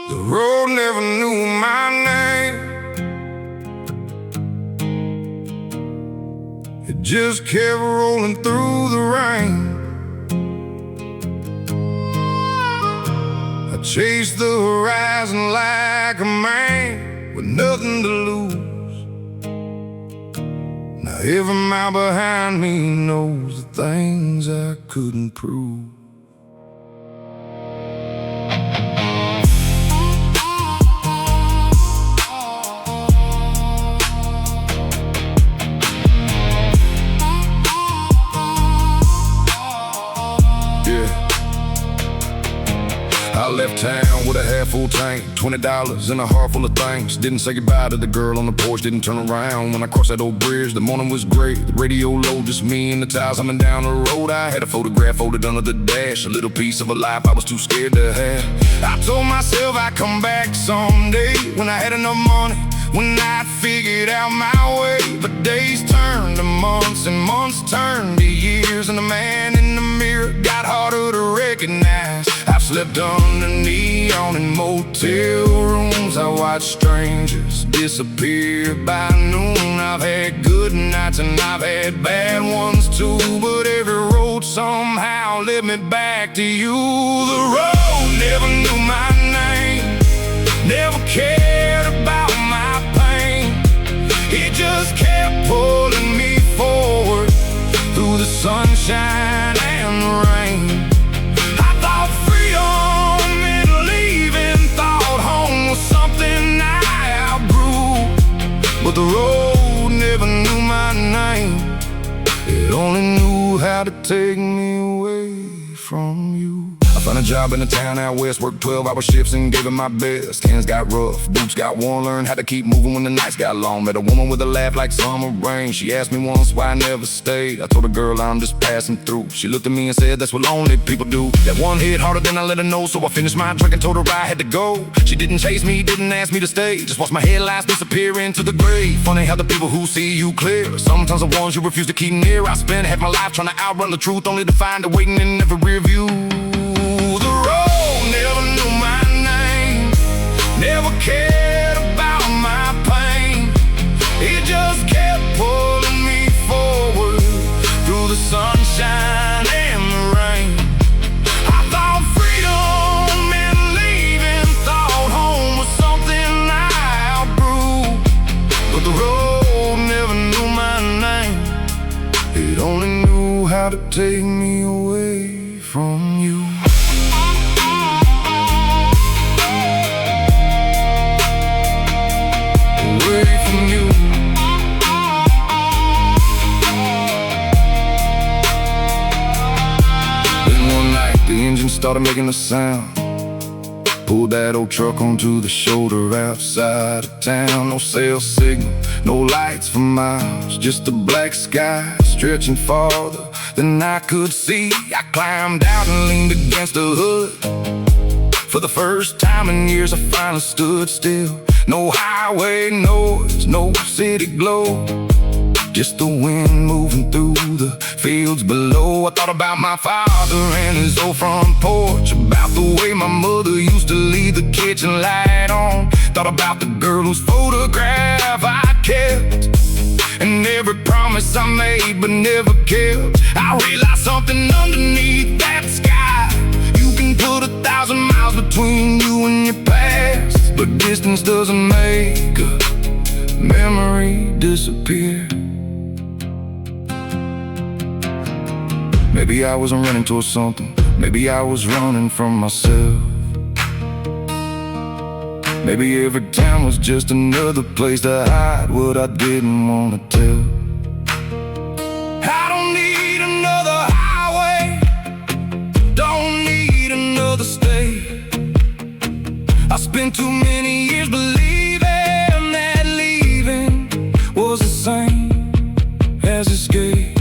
The road never knew my name. It just kept rolling through the rain. I chased the horizon like a man with nothing to lose. Now every mile behind me knows the things I couldn't prove. I left town with a half-full tank, $20 and a heart full of things. Didn't say goodbye to the girl on the porch, didn't turn around when I crossed that old bridge. The morning was great, the radio low, just me and the tires humming down the road. I had a photograph folded under the dash, a little piece of a life I was too scared to have. I told myself I'd come back someday when I had enough money, when I'd figured out my way. But days turned to months and months turned to years, and the man in the mirror got harder to recognize. I've slept under neon in motel rooms. I watched strangers disappear by noon. I've had good nights and I've had bad ones too, but every road somehow led me back to you. The road never knew my name, never cared about my pain. It just kept pulling me forward through the sunshine and the rain. I thought freedom meant leaving, thought home was something I outgrew. But the road never knew my name, it only knew how to take me away from you. I found a job in a town out west, worked 12-hour shifts and gave it my best. Hands got rough, boots got worn, learned how to keep moving when the nights got long. Met a woman with a laugh like summer rain. She asked me once why I never stayed. I told her, girl, I'm just passing through. She looked at me and said, that's what lonely people do. That one hit harder than I let her know, so I finished my drink and told her I had to go. She didn't chase me, didn't ask me to stay, just watched my headlights disappear into the grave. Funny how the people who see you clear, sometimes the ones you refuse to keep near. I spent half my life trying to outrun the truth, only to find it waiting in every rear view. Never knew my name, never cared about my pain. It just kept pulling me forward through the sunshine and the rain. I thought freedom meant leaving, thought home was something I outgrew. But the road never knew my name, it only knew how to take me away from you. Started making a sound, pulled that old truck onto the shoulder outside of town. No cell signal, no lights for miles, just a black sky stretching farther than I could see. I climbed out and leaned against the hood. For the first time in years I finally stood still. No highway noise, no city glow, just the wind moving through the fields below. I thought about my father and his old front porch, about the way my mother used to leave the kitchen light on. Thought about the girl whose photograph I kept, and every promise I made but never kept. I realized something underneath that sky. You can put 1,000 miles between you and your past, but distance doesn't make a memory disappear. Maybe I wasn't running towards something, maybe I was running from myself. Maybe every town was just another place to hide what I didn't want to tell. I don't need another highway, don't need another state. I spent too many years believing that leaving was the same as escape.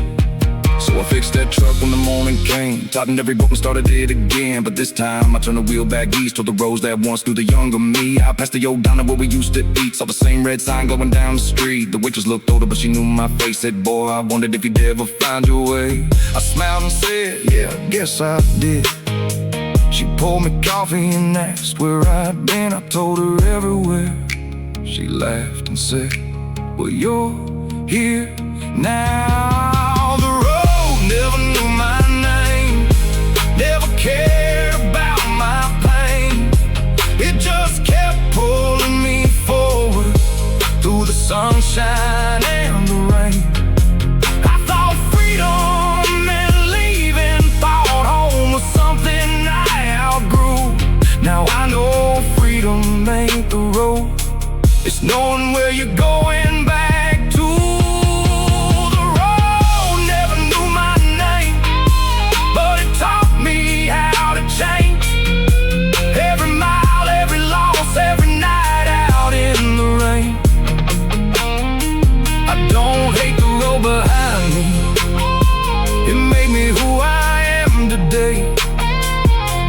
So I fixed that truck when the morning came, tightened every bolt and started it again. But this time I turned the wheel back east, toward the roads that once knew the younger me. I passed the old diner where we used to eat, saw the same red sign glowing down the street. The waitress looked older but she knew my face, said, boy, I wondered if you'd ever find your way. I smiled and said, yeah, I guess I did. She poured me coffee and asked where I'd been. I told her everywhere. She laughed and said, well, you're here now. The road never knew my name, never cared about my pain. It just kept pulling me forward through the sunshine and the rain. I thought freedom meant leaving, thought home was something I outgrew. Now I know freedom ain't the road, it's knowing where you're going back to. The road never knew my name, but it taught me how to change. Every mile, every loss, every night out in the rain. I don't hate the road behind me, it made me who I am today.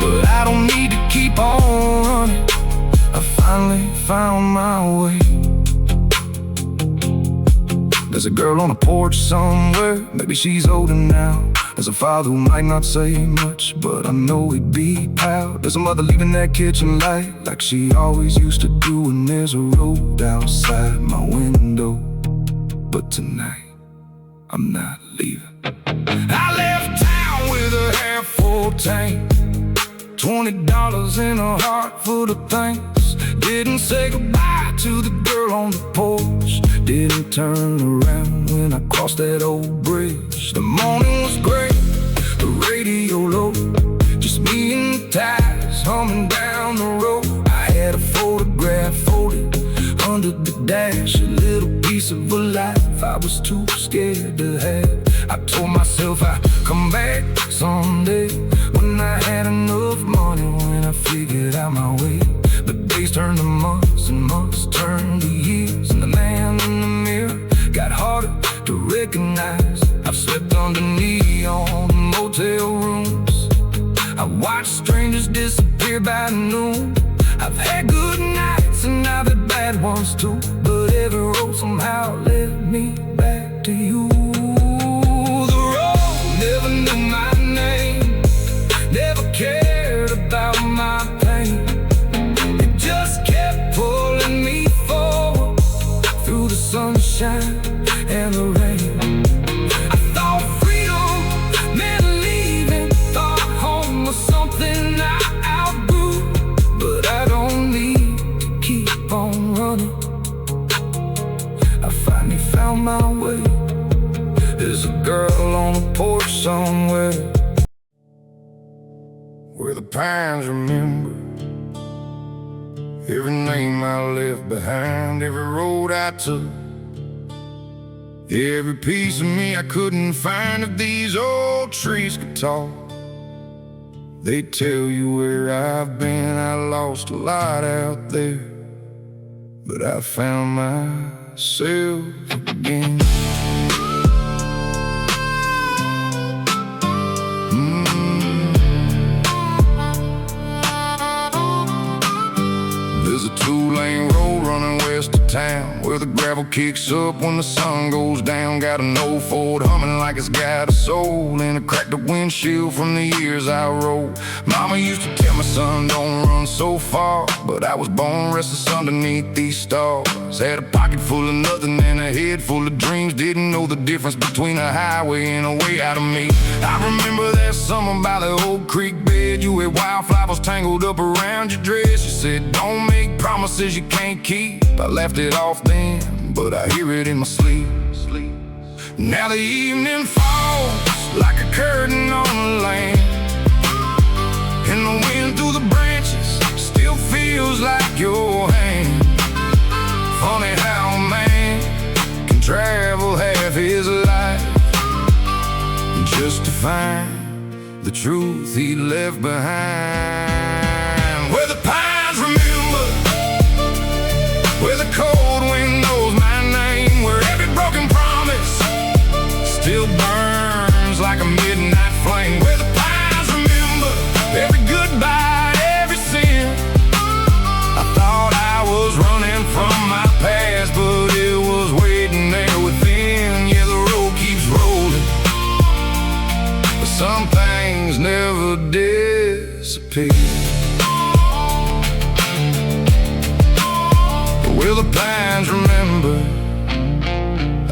But I don't need to keep on running, I finally found my way. There's a girl on a porch somewhere, maybe she's older now. There's a father who might not say much, but I know he'd be proud. There's a mother leaving that kitchen light like she always used to do. And there's a road outside my window, but tonight I'm not leaving. I left town with a half-full tank, $20 in a heart full of thanks. Didn't say goodbye to the girl on the porch, didn't turn around when I crossed that old bridge. The morning was great, the radio low, just me and the tires humming down the road. I had a photograph folded under the dash, a little piece of a life I was too scared to have. I told myself I'd come back someday, when I had enough money, when I figured out my way. But days turned to months and months turned to years, and the man in the mirror got harder to recognize. I've slept under neon motel rooms, I watched strangers disappear by noon. I've had good nights and I've had bad ones too, but every road somehow led me back to you. The road never knew my name, never cared about my pain. It just kept pulling me forward through the sunshine and the rain. I thought freedom meant leaving, thought home was something I outgrew. But I don't need to keep on running, I finally found my way. There's a girl on a porch somewhere, where the pines remember every name I left behind, every road I took, every piece of me I couldn't find. If these old trees could talk, they'd tell you where I've been. I lost a lot out there, but I found myself again. There's a two-lane road running west of town, where the gravel kicks up when the sun goes down. Got an old Ford humming like it's got a soul, and a cracked up windshield from the years I rode. Mama used to tell me, son, don't run so far, but I was born restless underneath these stars. Had a pocket full of nothing and a head full of dreams, didn't know the difference between a highway and a way out of me. I remember that summer by the old creek bed, you had wildflowers tangled up around your dress. You said, don't make promises you can't keep. I laughed it off then, but I hear it in my sleep. Now the evening falls like a curtain on the land, and the wind through the branches still feels like your hand. Funny how a man can travel half his life just to find the truth he left behind. Where the pines remember, where the cold wind knows my name, where every broken promise still burns like a midnight flame. Where the pines remember every goodbye, every sin. I thought I was running from my past, but it was waiting there within. Yeah, the road keeps rolling, but some things never disappear. disappear. Will the pines remember?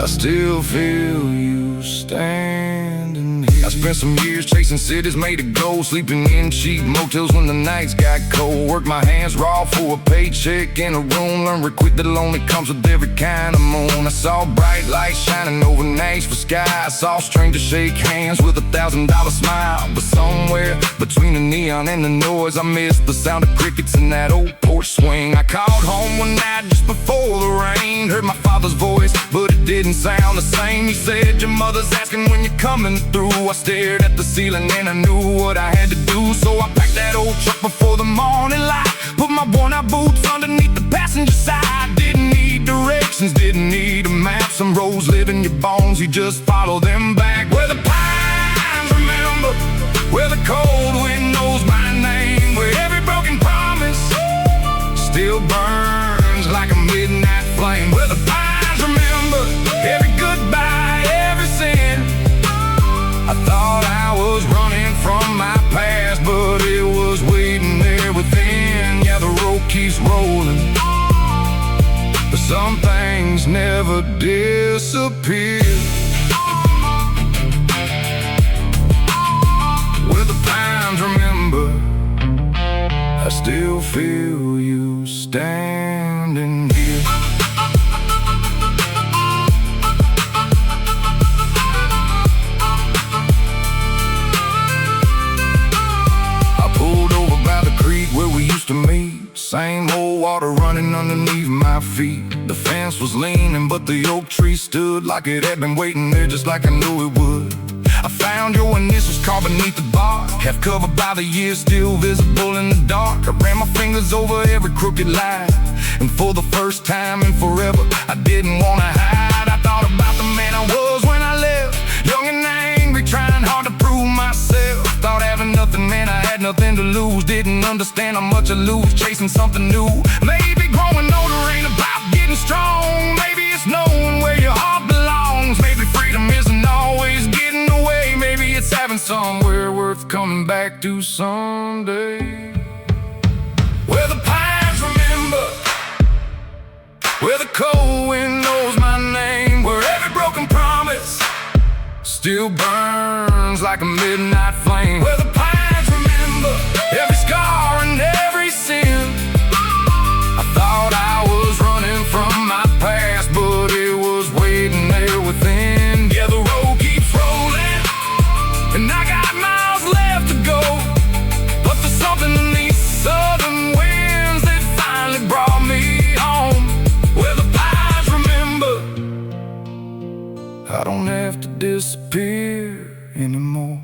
I still feel you standing here. I spent some years chasing cities made of gold, sleeping in cheap motels when the nights got cold. Worked my hands raw for a paycheck in a room. Learned real quick that alone it comes with every kind of moon. I saw bright lights shining over Nashville sky. I saw strangers shake hands with $1,000 smile. But somewhere between the neon and the noise, I missed the sound of crickets in that old porch swing. I called home one night just before the rain. Heard my father's voice, but it didn't sound the same. He said, your mother's asking when you're coming through. I stared at the ceiling and I knew what I had to do. So I packed that old truck before the morning light, put my worn-out boots underneath the passenger side. Didn't need directions, didn't need a map. Some roads live in your bones, you just follow them back. Where the pines remember, where the cold wind knows my name, where every broken promise still burns like a midnight flame. Where the pines remember, every goodbye, every sin. I thought I was running from my past, but it was waiting there within. Yeah, the road keeps rolling, but some things never disappear. Where the pines remember, I still feel you standing here. Where we used to meet, same old water running underneath my feet. The fence was leaning, but the oak tree stood like it had been waiting there, just like I knew it would. I found your initials carved beneath the bark, half covered by the years, still visible in the dark. I ran my fingers over every crooked line, and for the first time in forever, I didn't want to hide. I thought about the man I was when I left, young and angry, trying hard to prove myself. Thought having nothing meant I had nothing to lose. Didn't understand how much I lose chasing something new. Maybe growing older ain't about getting strong. Maybe it's knowing where your heart belongs. Maybe freedom isn't always getting away. Maybe it's having somewhere worth coming back to someday. Where the pines remember, where the cold wind knows my name, where every broken promise still burns like a midnight flame. Where the pines remember, every scar and every sin. I thought I was running from my past, but it was waiting there within. Yeah, the road keeps rolling, and I got miles left to go, but there's something in these southern winds that finally brought me home. Where the pines remember, I don't have to disappear anymore.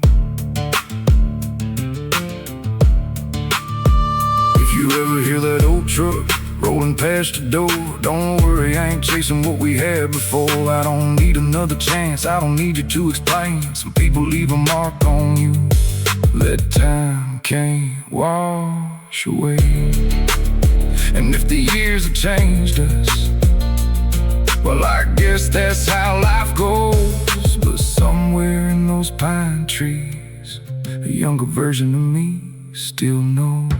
If you ever hear that old truck rolling past the door, don't worry, I ain't chasing what we had before. I don't need another chance, I don't need you to explain. Some people leave a mark on you that time can't wash away. And if the years have changed us, well, I guess that's how life goes. But somewhere in those pine trees, a younger version of me still knows.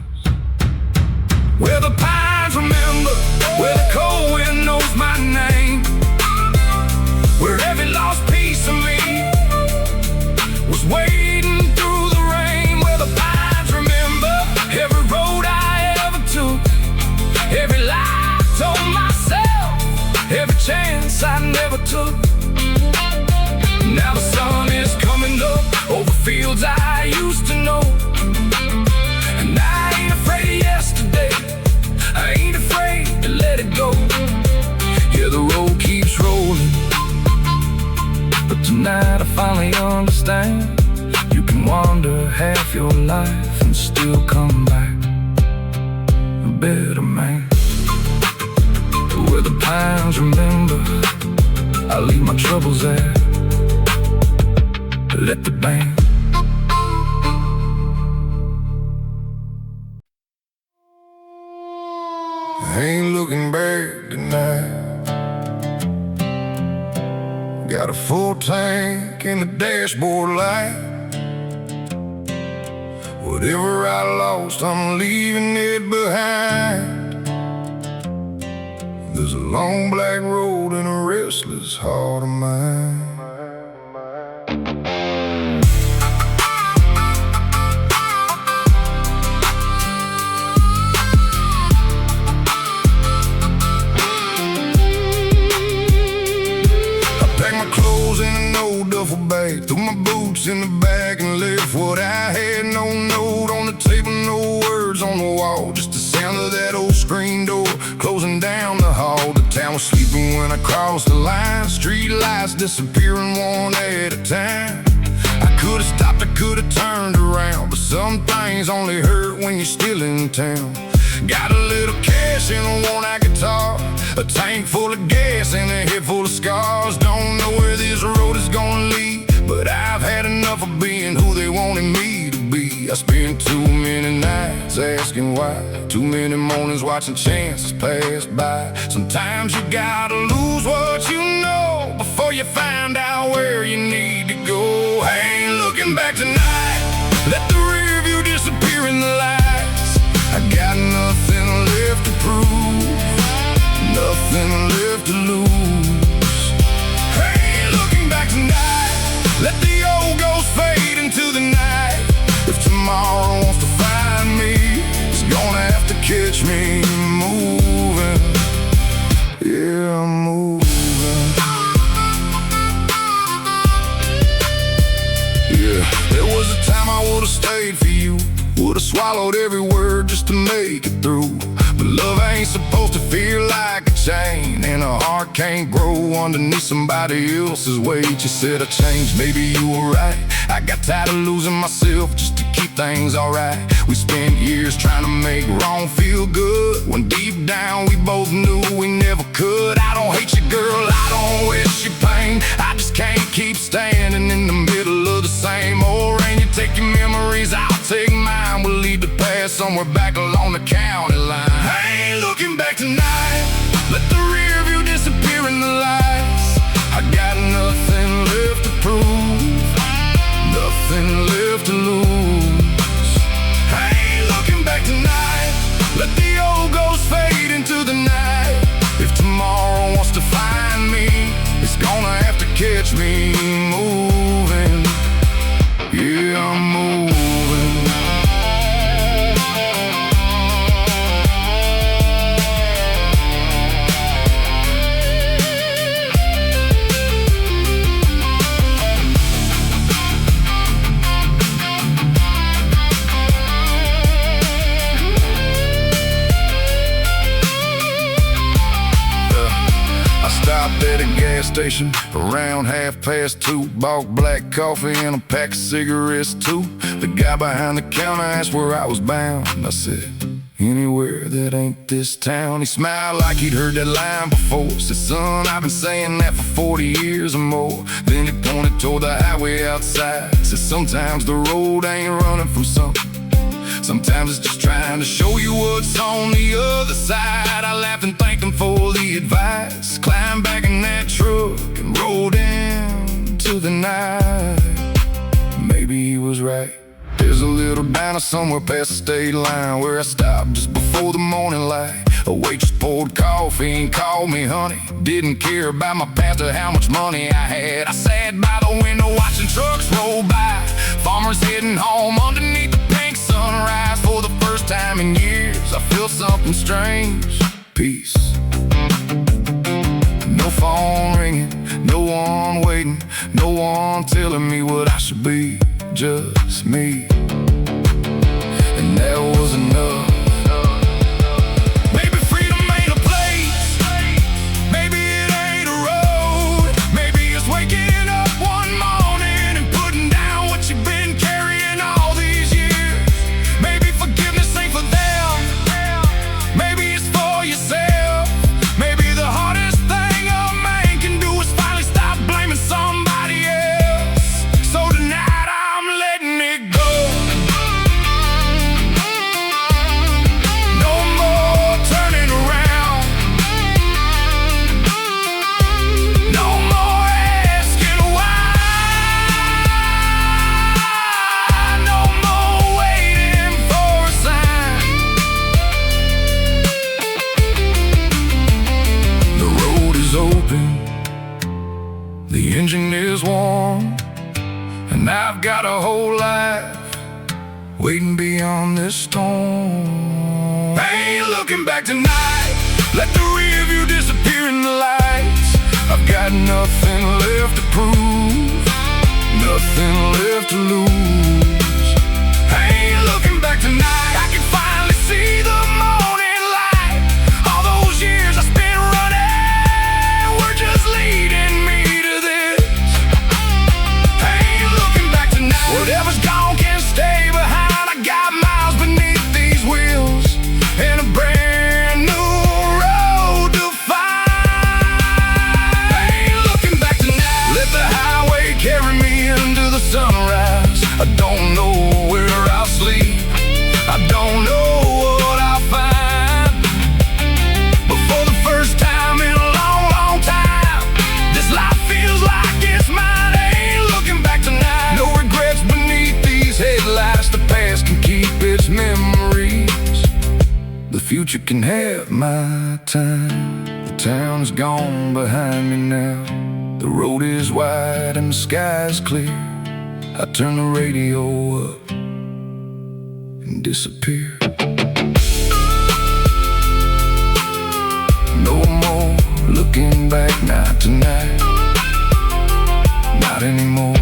Where the pines remember, where the cold wind knows my name, where every lost piece of me was waiting through the rain. Where the pines remember, every road I ever took, every lie I told myself, every chance I never took. Now the sun is coming up over fields I used to know, and I ain't afraid of yesterday, I ain't afraid to let it go. Yeah, the road keeps rolling, but tonight I finally understand. You can wander half your life and still come back a better man. Where the pines remember, I leave my troubles there. Let the band. I ain't looking back tonight. Got a full tank in the dashboard light. Whatever I lost, I'm leaving it behind. There's a long black road and a restless heart of mine. Clothes in an old duffel bag, threw my boots in the bag and left what I had. No note on the table, no words on the wall, just the sound of that old screen door closing down the hall. The town was sleeping when I crossed the line, street lights disappearing one at a time. I could've stopped, I could've turned around, but some things only hurt when you're still in town. Got a little cash in a worn-out guitar, a tank full of gas and a head full of scars. Don't know where this road is gonna lead, but I've had enough of being who they wanted me to be. I spent too many nights asking why, too many mornings watching chances pass by. Sometimes you gotta lose what you know before you find out where you need to go. I ain't looking back tonight, let the rear view disappear in the lights. I got nothing left to prove, nothing left to lose. I ain't looking back tonight, let the old ghost fade into the night. If tomorrow wants to find me, it's gonna have to catch me moving. Yeah, I'm moving. Yeah, there was a time I would've stayed for you, would've swallowed every word just to make it through. But love ain't supposed to feel like a chain, and a heart can't grow underneath somebody else's weight. You said I changed, maybe you were right. I got tired of losing myself just to keep things alright. We spent years trying to make wrong feel good, when deep down we both knew we never could. I don't hate you, girl, I don't wish you pain, I just can't keep standing in the middle of the same old rain. You take your memories, I'll take mine, we'll leave the past somewhere back along the county line. I ain't looking back tonight, let the rear view disappear in the lights. I got nothing left to prove, nothing left to lose. I ain't looking back tonight, let the old ghost fade into the night. If tomorrow wants to find me, it's gonna have to catch me moving. Yeah, I'm moving. Stopped at a gas station around 2:30, bought black coffee and a pack of cigarettes too. The guy behind the counter asked where I was bound, and I said, anywhere that ain't this town. He smiled like he'd heard that line before, said, son, I've been saying that for 40 years or more. Then he pointed toward the highway outside, said, sometimes the road ain't running from something, sometimes it's just trying to show you what's on the other side. I laughed and thanked him for the advice, climbed back in that truck and rolled into the night. Maybe he was right. There's a little diner somewhere past the state line where I stopped just before the morning light. A waitress poured coffee and called me honey, didn't care about my past or how much money I had. I sat by the window watching trucks roll by, farmers heading home underneath the pink sunrise. For the first time in years, I feel something strange, peace. No phone ringing, no one waiting, no one telling me what I should be, just me. And that was enough. Maybe freedom ain't a place, maybe it ain't a road, maybe it's waking up one morning and putting down what you've been carrying all these years. Maybe forgiveness ain't for them, maybe it's for yourself. Maybe the hardest thing a man can do is finally stop blaming somebody else. So tonight I'm letting it go. got a whole life waiting beyond this storm. I ain't looking back tonight. Let the rear view disappear in the lights. I've got nothing left to prove, nothing left to lose. I ain't looking back tonight. I can finally see the morning light. All those years I spent running were just leading me to this. I ain't looking back tonight. Whatever's gone can't stay behind. I got miles beneath these wheels and a brand new road to find. I ain't looking back tonight. Let the highway carry me into the sunrise. I don't know where I'll sleep, I don't know what I'll find, but for the first time in a long, long time, this life feels like it's mine. I ain't looking back tonight. No regrets beneath these headlights. The past can keep its memories, the future can have my time. The town's gone behind me now. The road is wide and the sky's clear. I turn the radio up and disappear. No more looking back, not tonight, not anymore.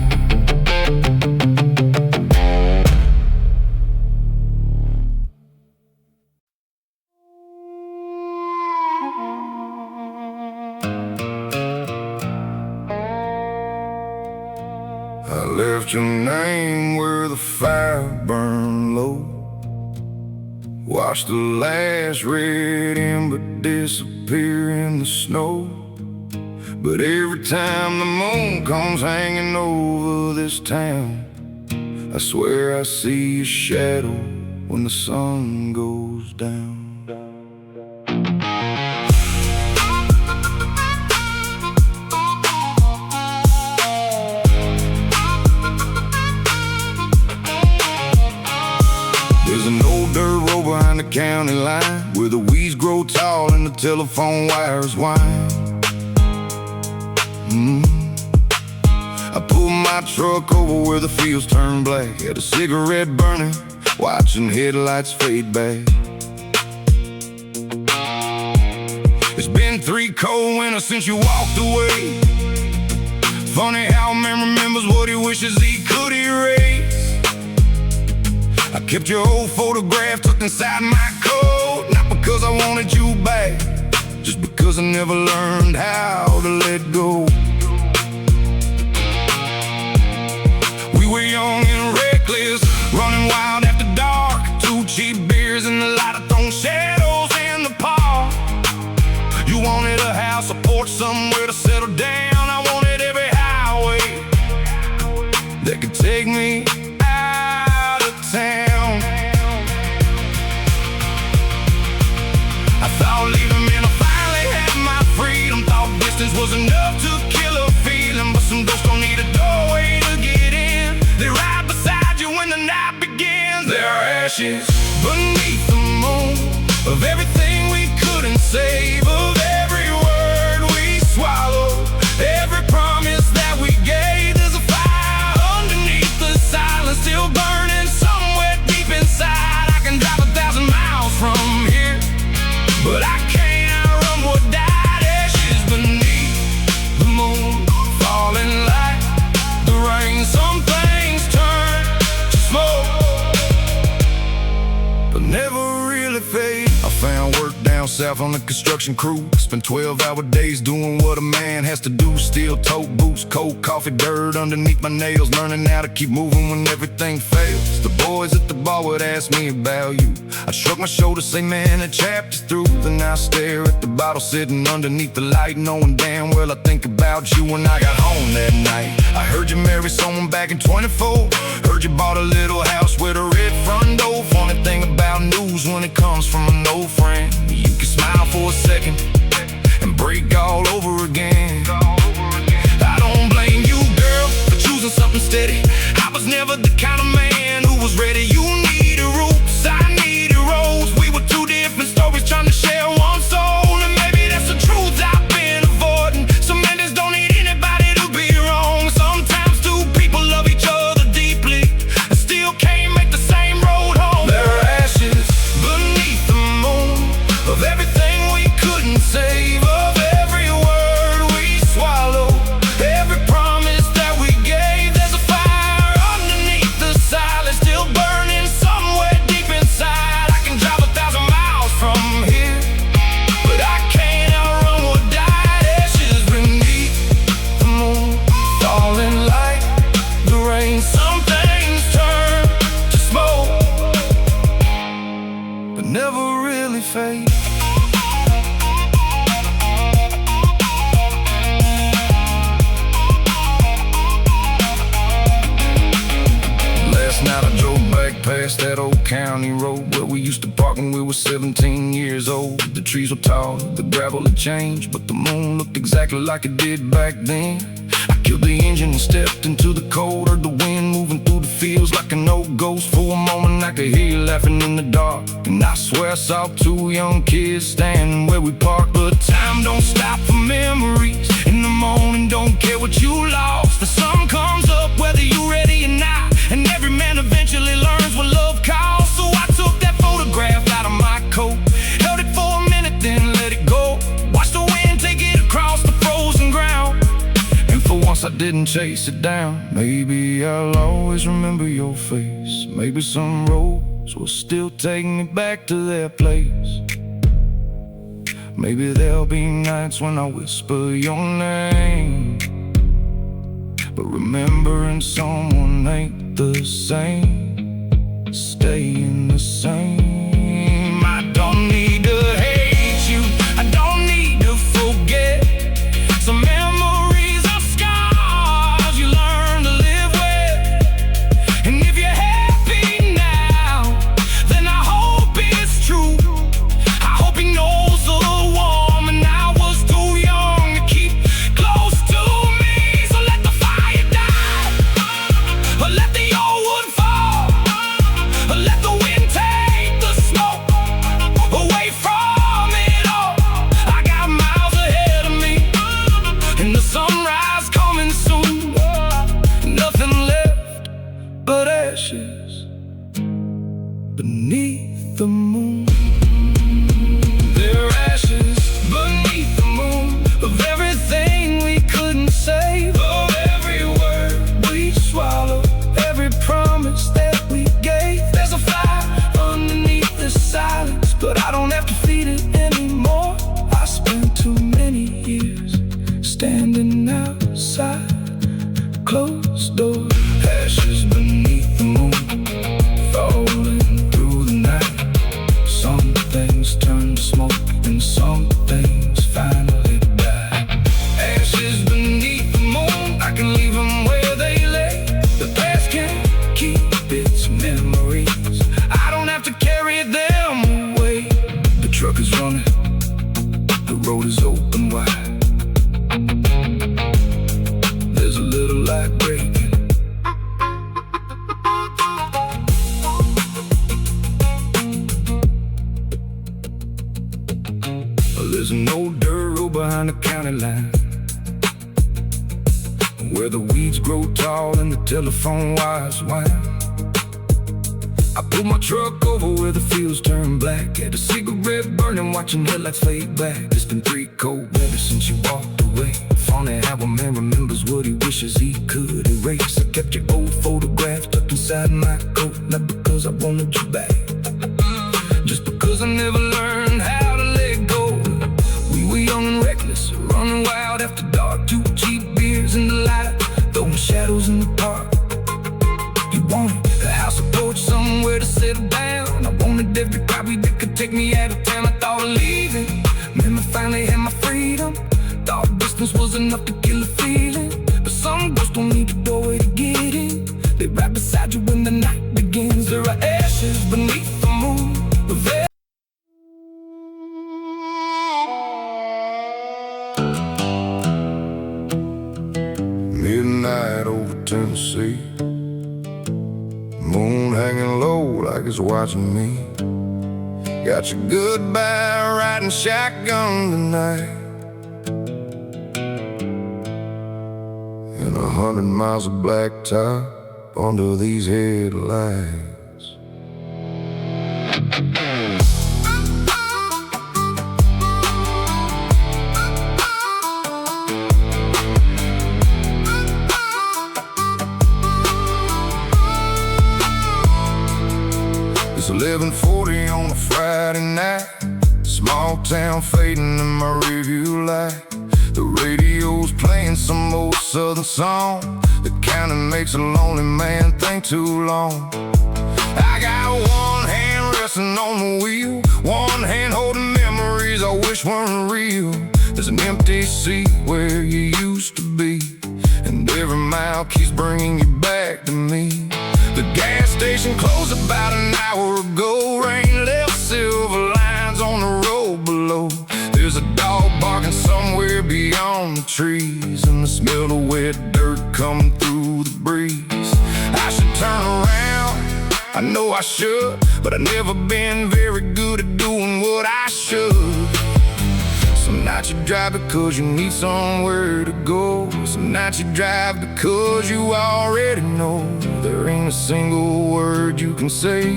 I left your name where the fire burned low, watched the last red ember disappear in the snow. But every time the moon comes hanging over this town, I swear I see a shadow when the sun goes down. There's an old dirt road behind the county line, where the weeds grow tall and the telephone wires wind. I pulled my truck over where the fields turn black, had a cigarette burning, watching headlights fade back. It's been 3 cold winters since you walked away. Funny how a man remembers what he wishes he could erase. I kept your old photograph tucked inside my coat, not because I wanted you back, just because I never learned how to let go. We were young and reckless, running wild after dark. 2 cheap beers and the light of throwing shadows in the park. You wanted a house, a porch, somewhere to settle down. I wanted every highway that could take me out of town. I thought leaving meant I finally had my freedom. Thought distance was enough to kill a feeling, but some ghosts don't need a doorway to get in. They're right beside you when the night begins. There are ashes beneath the moon of everything we couldn't save, of every word we swallowed, every promise that we gave. There's a fire underneath the silence, still burning somewhere deep inside. I can drive 1,000 miles from here, but I can't outrun what died. Ashes beneath the moon, falling like the rain. Some things turn to smoke, but never really fade. I found work down south on the construction crew. Spent 12-hour days doing what a man has to do. Steel tote boots, cold coffee, dirt underneath my nails, learning how to keep moving when everything fails. The boys at the bar would ask me about you. I'd shrug my shoulders, say, man, that chapter's through. Then I stare at the bottle sitting underneath the light, knowing damn well I think about you. When I got home that night, I heard you married someone back in 24. Heard you bought a little house with a red front door. Funny thing about news when it comes from an old friend, you can smile for a second and break all over again. I don't blame you, girl, for choosing something steady. I was never the kind of man who was ready. You needed roots, I needed roads. We were 2 different stories trying to share one soul, and maybe that's the truth I've been avoiding. Some men just don't need anybody to be wrong. Sometimes 2 people love each other deeply, never really fade. Last night I drove back past that old county road where we used to park when we were 17 years old. The trees were tall, the gravel had changed, but the moon looked exactly like it did back then. I killed the engine and stepped into the cold. Heard the wind moving through the fields like an old ghost. For a moment I could hear you laughing in the dark, and I swear I saw two young kids standing where we parked. But time don't stop for memories. In the morning, don't care what you lost. The sun comes up whether you're ready or not, and every man eventually learns what love calls. So I took that photograph out of my coat, held it for a minute, then let it go. Watched the wind take it across the frozen ground, and for once I didn't chase it down. Maybe I'll always remember your face. Maybe some roads will still take me back to their place. Maybe there'll be nights when I whisper your name, but remembering someone ain't the same, staying the same. I don't need to hate you, I don't need to forget. Some memories are scars you learn to live with. And if you're happy now, then I hope it's true. I hope he knows the warm and I was too young to keep close to me. So let the fire die, or let the old wood fall, or let the wind take the smoke away from it all. I got miles ahead of me, and the sunrise coming soon. Nothing left but ashes beneath the moon. There are ashes beneath the moon of everything we couldn't save, of every word we swallowed, every promise that we gave. There's a fire underneath the silence, but I don't have to feed it anymore. I spent too many years standing outside closed doors. Ashes beneath the moon, falling through the night. Some things turn to smoke and some things finally die. Ashes beneath the moon, I can leave them where they lay. The past can't keep its memories, I don't have to carry them away. The truck is running, the road is open wide. There's a little light breaking. There's an old dirt road behind the county line, where the weeds grow tall and the telephone wires wind. I pulled my truck over where the fields turn black, had a cigarette burning, watching headlights fade back. It's been 3 cold winters since you walked away. Funny how a man remembers what he wishes he could erase. I kept your old photographs tucked inside my coat, not because I wanted you back, just because I never learned how to let go. We were young and reckless, running wild after dark. 2 cheap beers in the light, throwing shadows in the park. You wanted a house, a porch, somewhere to settle down. I wanted every copy that could take me out of town. I thought of leaving, then I finally had my freedom. Thought distance was enough to kill a feeling, but some ghosts don't need a doorway to get in. They're right beside you when the night begins. There are ashes beneath the moon. Midnight over Tennessee, moon hanging low like it's watching me. Got your goodbye riding shotgun tonight, and 100 miles of blacktop under these headlights. It's 11:40 on a Friday night, small town fading in my rearview light. The radio's playing some old southern song that kinda makes a lonely man think too long. I got one hand resting on the wheel, weren't real. There's an empty seat where you used to be, and every mile keeps bringing you back to me. The gas station closed about an hour ago. Rain left silver lines on the road below. There's a dog barking somewhere beyond the trees, and the smell of wet dirt coming through the breeze. I should turn around, I know I should, but I've never been very good at doing what I should. Some nights you drive because you need somewhere to go. Some nights you drive because you already know there ain't a single word you can say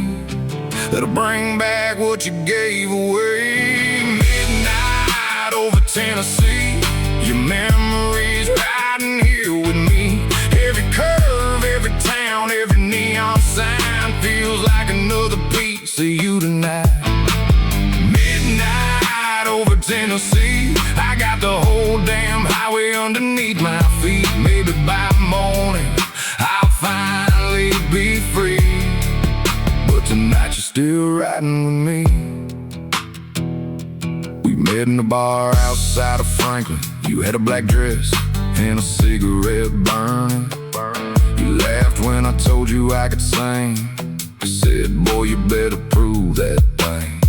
that'll bring back what you gave away. Midnight over Tennessee, your memories riding here with me. Every curve, every town, every neon sign feels like another piece of you tonight. Midnight over Tennessee, I got the whole damn highway underneath my feet. Maybe by morning I'll finally be free, but tonight you're still riding with me. We met in a bar outside of Franklin. You had a black dress and a cigarette burning. You laughed when I told you I could sing. You said, boy, you better prove that thing.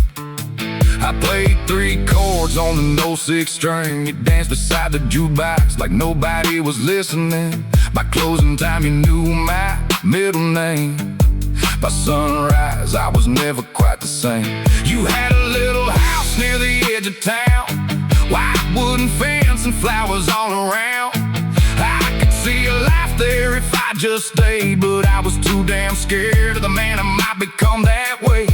I played 3 chords on the no 6 string. You danced beside the jukebox like nobody was listening. By closing time you knew my middle name. By sunrise I was never quite the same. You had a little house near the edge of town, white wooden fence and flowers all around. I could see a life there if I just stayed, but I was too damn scared of the man I might become that way.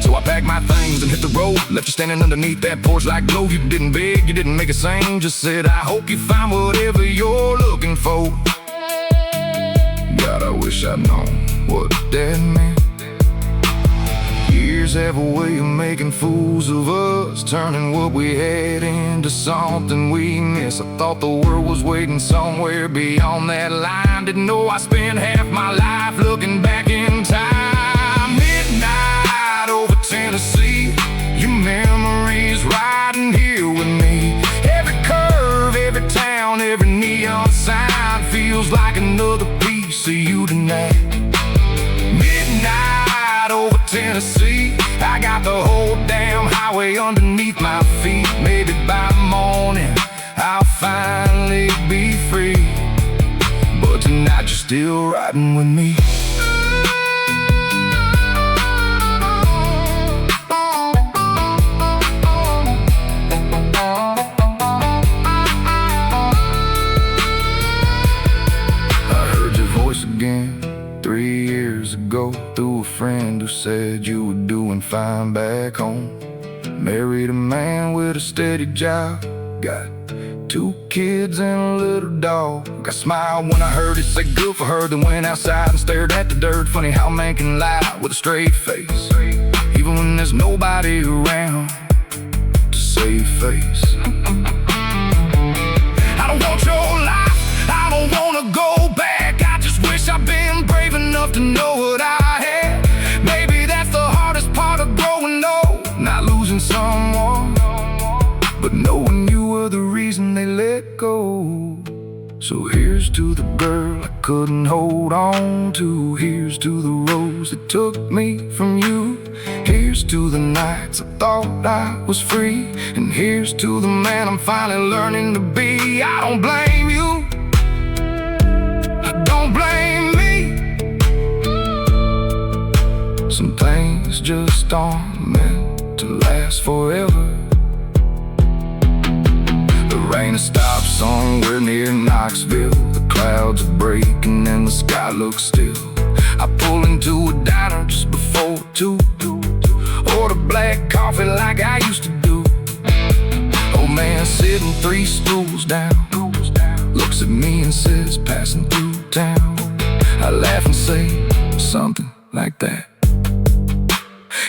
So I packed my things and hit the road, left you standing underneath that porch like glow. You didn't beg, you didn't make a sing, just said, I hope you find whatever you're looking for. God, I wish I'd known what that meant. Years have a way of making fools of us, turning what we had into something we miss. I thought the world was waiting somewhere beyond that line. Didn't know I spent half my life looking back in time. Midnight over Tennessee, your memories riding here with me. Every curve, every town, every neon sign feels like another piece of you tonight. Midnight over Tennessee, I got the whole damn highway underneath my feet. Maybe by morning I'll finally be free, but tonight you're still riding with me. I heard your voice again 3 years ago through a friend who said you were doing fine back home. Married a man with a steady job, got 2 kids and a little dog. I smiled when I heard it say good for her, then went outside and stared at the dirt. Funny how a man can lie with a straight face, even when there's nobody around to save face. I don't want your life, I don't wanna go back. I just wish I'd been brave enough to know what I had. Maybe that's the hardest part of growing old, not losing someone, but knowing you were the reason they let go. So here's to the girl I couldn't hold on to. Here's to the rose that took me from you. Here's to the nights I thought I was free, and here's to the man I'm finally learning to be. I don't blame you, don't blame me. Some things just aren't meant to last forever. The rain has stopped somewhere near Knoxville. The clouds are breaking and the sky looks still. I pull into a diner just before 2, order black coffee like I used to do. Old man sitting 3 stools down, looks at me and says, passing through town. I laugh and say something like that.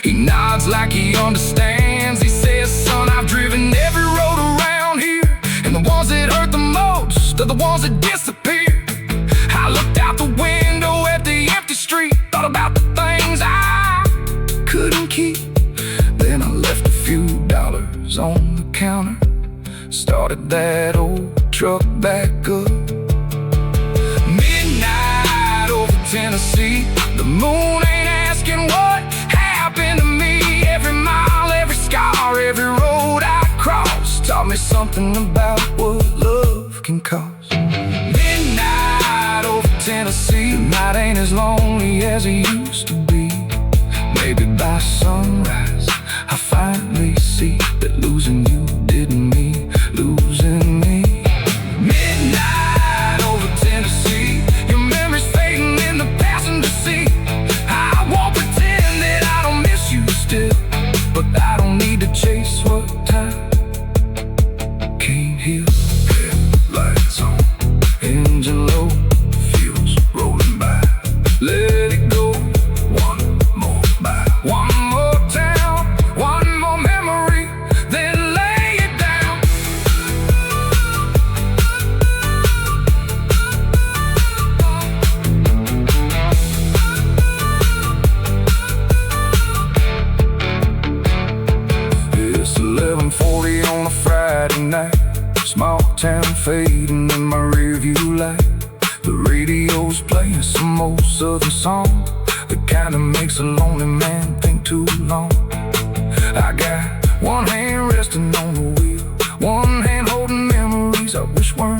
He nods like he understands. He says, son, I've driven every road around here, and the ones that hurt the most are the ones that disappear. I looked out the window at the empty street, thought about the things I couldn't keep. Then I left the few dollars on the counter, started that old truck back up. Midnight over Tennessee, the moon ain't asking what happened to me. Every mile, every scar, every road I crossed taught me something about what love can cost. Midnight over Tennessee, the night ain't as lonely as it used to be. Maybe by sunrise I finally see that losing you didn't mean losing me. Midnight over Tennessee, your memory's fading in the passenger seat. I won't pretend that I don't miss you still, but I don't need to chase what time can't heal. Headlights on, engine low, fuels rolling by. Let it go, one more bite, one more town, one more memory, then lay it down. It's 11:40 on a Friday night, small town fading in my rearview light. The radio's playing some old southern song, the kind that makes a lonely man think too long. I got one hand resting on the wheel, one hand holding memories I wish weren't